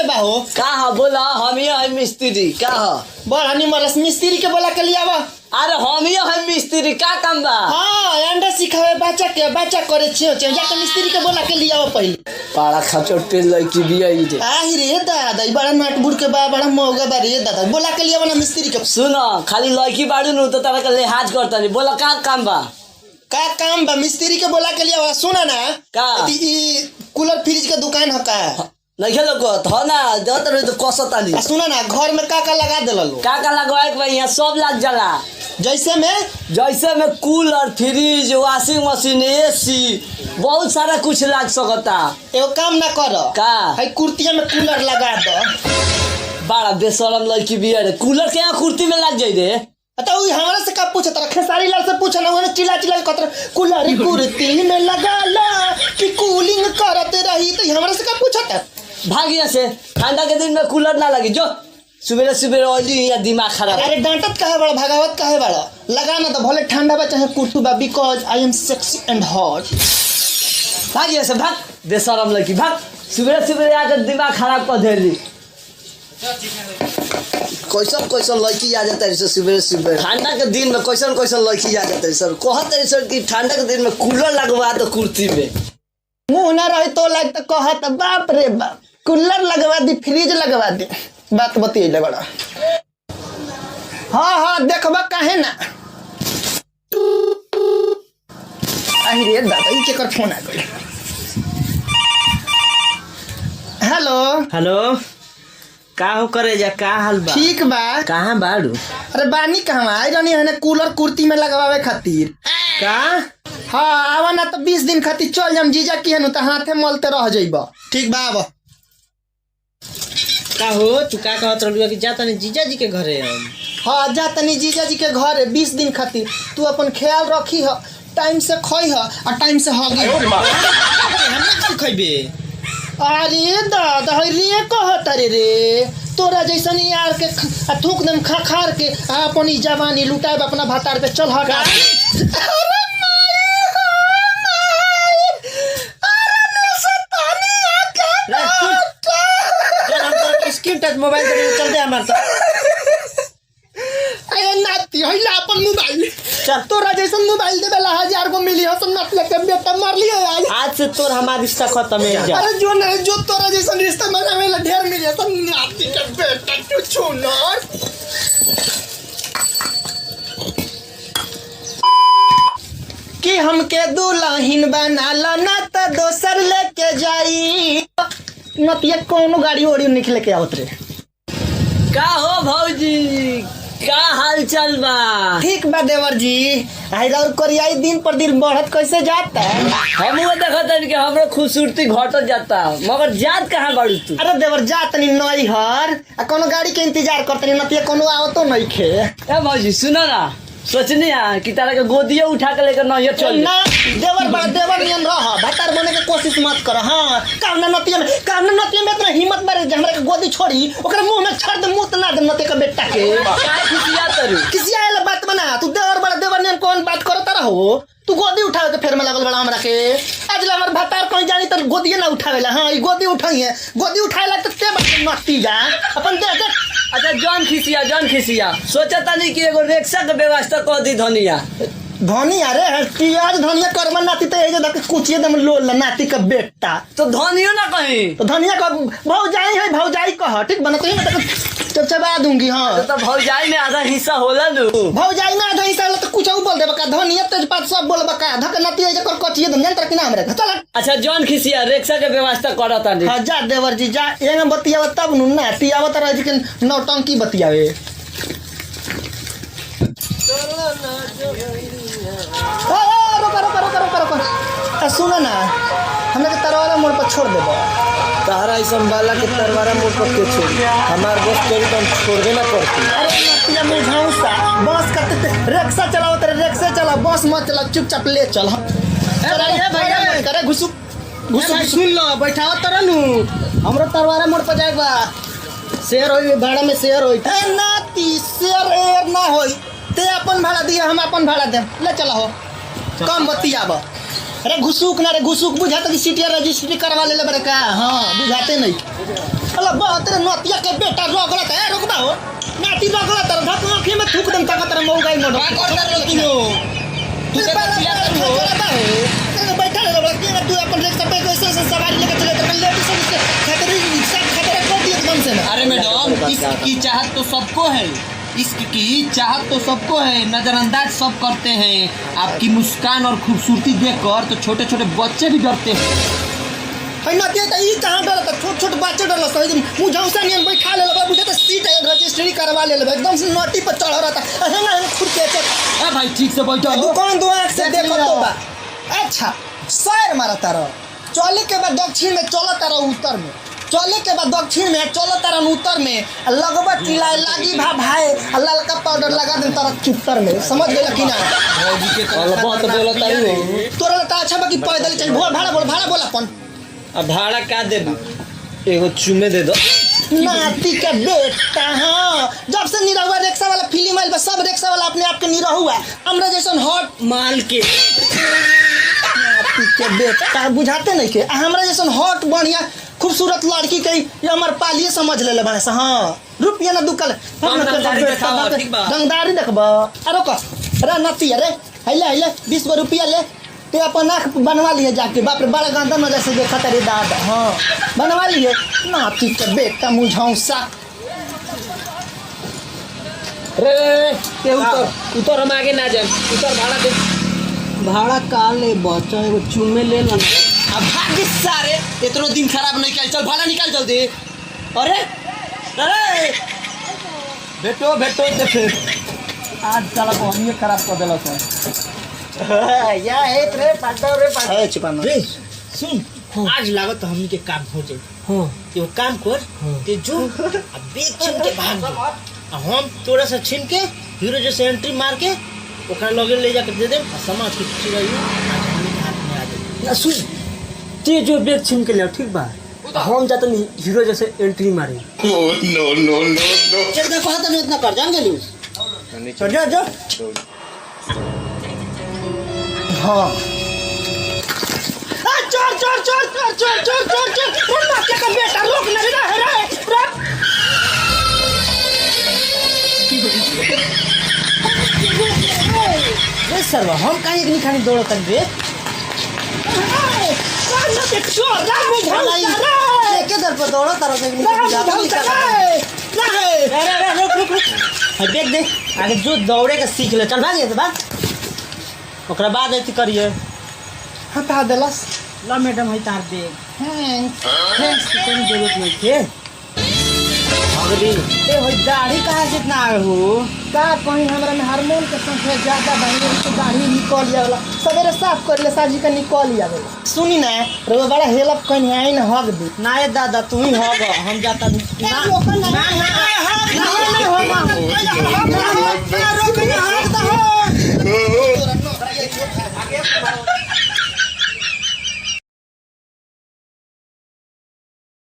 बा हो का है बोला हम ही है मिस्त्री का है बड़ा निमरस मिस्त्री के बोला के लिया बा। अरे हम ही है मिस्त्री का काम बा। हाँ अंडा सिखावे बच्चा के बच्चा करे छियो जाके मिस्त्री के बोला के लिया बा पहले। पाड़ा खचोटे लड़की भी आई रे। आही रे दादा ई बड़ा नाटबुड़ के बा बड़ा महंगा बा रे दादा बोला के लिया बा ना मिस्त्री के। सुनो खाली लड़की बाड़ू नु तो तारा के लिहाज करता नहीं बोला का काम बा। का काम बा मिस्त्री के बोला के लिया बा। सुना ना का ई कूलर फ्रिज के दुकान है का नहीं खेलो को था ना जत रहे तो कसता नहीं। सुना ना घर में का लगा देला लो का लगवाए के यहाँ सब लग जाला जैसे में cooler fridge washing machine AC बहुत सारा कुछ लग सकता। एगो काम ना करो का है कुर्तिया में कूलर लगा दो। बड़ा बेशरम लड़की भी है कूलर के यहाँ कुर्ती में लग जाए रे। तो हमारा से का पूछा तारा खेसारी लाल से पूछा ना उन्हें चिल्ला चिल्ला कतर कूलर कुर्ती में लगा ला कि कूलिंग करते रही तो हमारा से का पूछा था। भाग यहाँ से ठंडा के दिन में कूलर ना लगी जो सुबह सुबह ऑयली या दिमाग खराब। अरे डांटत काहे बड़ा भगावत काहे बड़ा लगा ना तो भले ठंडा बा चाहे कुर्तू बा because I am sexy and hot. भाग यहाँ से भाग बेशरम लड़की भाग सुबह सुबह आकर दिमाग खराब कर दे ली। कैसन लड़की आ जाता है सुबह सुबह ठंडा के दिन में कैसन लड़की आ जाता है सर कहते हैं सर कि ठंडा के दिन में कूलर लगवा दो कुर्ती में मुँह ना रहे तो लग तो कहत बाप रे बाप कूलर लगवा दी फ्रिज लगवा दी बात बतिए बड़ा। हाँ हाँ देखबा काहे ना आही रे दादा ई केकर फोन आ गई। हेलो हेलो का हो करे जा का हाल बा। ठीक बा कहाँ बाड़ू। अरे बानी कहवा आई रहनी है कूलर कुर्ती में लगवावे खातिर का हाँ आवा ना तो 20 दिन खातिर चल जाम जीजा की है तो हाथे मलते रह जाइबा। ठीक बा आवा का हो तू का कहत रहलू कि जा तनी जीजा जी के घरे हम। हाँ जा तनी जीजा जी के घर 20 दिन खातिर तू अपन ख्याल रखी ह टाइम से खई ह और टाइम से हगी हम खइबे। अरे दादा रे कहत रे तोरा जैसन यार के थूक दम खा खार के अपन जवानी लुटाए अपना भातार पे चल हटा। स्क्रीन टच मोबाइल पे चल दे हमार तो। अरे नाती हइला अपन मोबाइल चल तोरा जैसन मोबाइल देबे ला 1000 को मिली हसन नाती के बेटा मार लिया आज। आज से तोर हमार रिश्ता खत्म है जा। अरे जो नहीं जो तोरा जैसन रिश्ता बनावे ला ढेर मिली हसन नाती के बेटा तू छुनर। कि हमके दुल्हन बना ला ना तो दोसर लेके जाई नतिया कोनो गाड़ी ओड़ी निकले के आवत रे। का हो भौजी का हाल चल बा। ठीक बा देवर जी आई और कोरियाई दिन पर दिन बढ़त कैसे जाता है। हम देखता कि हमरो खूबसूरती घटत जाता मगर जात कहाँ बाड़ू तू। अरे देवर जा तनी नई हर कोनो गाड़ी के इंतजार करतनी नतिया कोनो आवतो नहीं खे। ए भौजी सुनो ना सोचनी है कि तारा के गोदिया उठा के लेकर नैहर चल ना देवर बड़ा देवर नियन रह भतार बने के कोशिश मत कर। हाँ कामना नतिया में इतना हिम्मत बारे जे हमरा के गोदी छोड़ी ओकरा मुंह में छड़ दे मुंह ना दे नतिया के बेटा के काय खुशिया तरू किसिया वाला बात बना तू देवर बड़ा देवर नियन कौन बात करता रहो तू गोदी उठावे के फेर में लगल बड़ा हमरा के आज ला हमर भतार कोई जानी त गोदी ना उठावेला। हाँ ई गोदी उठाई है गोदी उठाएला त के नती जा अपन दे। अच्छा जॉन खिसिया सोचा तानी कि एगो रिक्शा के व्यवस्था कर दी धनिया धनिया रे पियाज धनिया करबा नाती त ए जे कुचिए दम लोल नाती का बेटा तो धनियो ना कहीं तो धनिया का भौजाई कह ठीक बना तो मैं चबा दूंगी। हाँ तो भौजाई में आधा हिस्सा होला नु भौजाई में आधा हिस्सा तो कुछ बोल देबा का धनिया तेजपात सब बोलबा का धक नाती ए जे कर कचिए दम जंतर के नाम रे चल। अच्छा जॉन खिसिया रिक्शा के व्यवस्था करत तानी। हां जा देवर जी जा एंग बतियाव तब नु नाती आवत रह जी के नौटंकी बतियावे। रोका सुनो ना हमरा के तरवारा मोड़ पर छोड़ देबो। तारा ऐसा बाला के तरवारा मोड़ पर के छोड़ हमार बस तेरी तो छोड़बे ना करती। अरे नतिया में झाउसा बस करते रिक्शा चलाओ तेरे रिक्शा चला बस मत चला चुपचाप ले चल। भैया करे घुसु सुन लो बैठाओ तरनु हमरो तरवारा मोड़ पर जाएगा शेर होई भाड़ा में शेर होई ए नाती शेर एर ना होई ते अपन भाड़ा दिया हम अपन भाड़ा देम ले चला हो कम बतियाब। अरे घुसुक ना रे घुसुक बुझाते कि सीटिया रजिस्ट्री करवा ले बड़े का। हाँ बुझाते नहीं अल्लाह बहुत रे नतिया के बेटा रगड़त है रुकबा हो नाती रगड़त है धक आंखी में थूक दम ताकत रे मौगाई मोड़ का कर दर तू तू के चिल्ला हो बैठा रे बड़ा के तू अपन रिक्शा पे कैसे सवारी लेके चले तो लेडीज से खतरे सब खतरे को दिए एकदम से ना अरे मैडम इसकी चाहत तो सबको है, इसकी चाहत तो सबको है, नजरअंदाज सब करते हैं। आपकी मुस्कान और खूबसूरती देखकर तो छोटे छोटे बच्चे भी डरते हैं। है नतिया त ई कहां डरत छोट छोट बच्चे डरल सही मुंह झौसा नियन बैठा ले बाबू तो सीट रजिस्ट्री करवा ले एकदम से नटी पर चढ़ रहता हेंगा खुद के ए भाई ठीक से बैठो। दुकान दो आंख से देखो तो बा अच्छा सैर मारता रहो चले के बाद दक्षिण में चलता रहो उत्तर में चले के बाद दक्षिण में चलता रहो उत्तर में लगभग चिल्लाए लागी भाई ललका पाउडर लगा दे तारा चुत्तर में समझ गेल कि ना भौजी के तो बहुत बोलता ही तोरा त अच्छा बाकी पैदल चल भाड़ा बोल अपन अब भाड़ा का दे एगो चुमे दे दो नाती के बेटा हाँ जब से निरहुआ रिक्शा वाला फिल्म आइल बा सब रिक्शा वाला अपने आप के निरहुआ हमरा जैसन हॉट माल के नाती के बेटा बुझाते नहीं के हमरा जैसन हॉट बढ़िया खूबसूरत लड़की के ये हमार पालिए समझ ले बने से हाँ रुपया ना दुकल रंगदारी देखबा अरे को अरे नती अरे हैले 20 गो रुपया ले ते अपन आँख बनवा लिए जाके बाप रे बड़ा गंदा नजर से देखा तेरे दादा हाँ बनवा लिए नाती के बेटा मुझौसा रे ते उतर हम आगे ना जाए उतर भाड़ा दे भाड़ा का ले बच्चा एगो चुमे ले ला। अब भाग सारे इतना दिन खराब नहीं कर, चल भाड़ा निकाल जल्दी। अरे अरे बेटो ते फिर आज साला को हम खराब कर देला सर या एक रे पाटा रे छिपाना रे सुन आज लागत हमनी के काम हो जाए। हां ते काम कर ते जो अब बेग छीन के भाग दो आ हम तोरा से छीन के हीरो जैसे एंट्री मार के ओकरा लगे ले जाके दे दे आ समाज के पीछे रही आज हमनी के हाथ में आ जाए। ना सुन ते जो बेग छीन के ले ठीक बा हम जाते नहीं हीरो जैसे एंट्री मारे। चल देखो हाथ में इतना कर जान गेली चल जा हाँ चोर नाते का बेटा लोग नहीं रहे रे सरवा हम काहे नहीं खानी दौड़त रे के दर पर दौड़ा तारा रुक देख दे आगे जो दौड़े के सीख ले चल भाग बा ओकरा बाद ऐसी करिए हटा देलस ला मैडम है तार दे थैंक्स की कोई जरूरत नहीं थे ए हो दाढ़ी कहाँ से इतना आए हो का कहीं हमरा में हार्मोन के संख्या ज्यादा बनी तो दाढ़ी निकल जावला सवेरे साफ कर ले साजी का निकल जावला सुनी ना रो बड़ा हेल्प कहीं आई ना हग दे ना ये दादा तू ही होगा हम जाता ना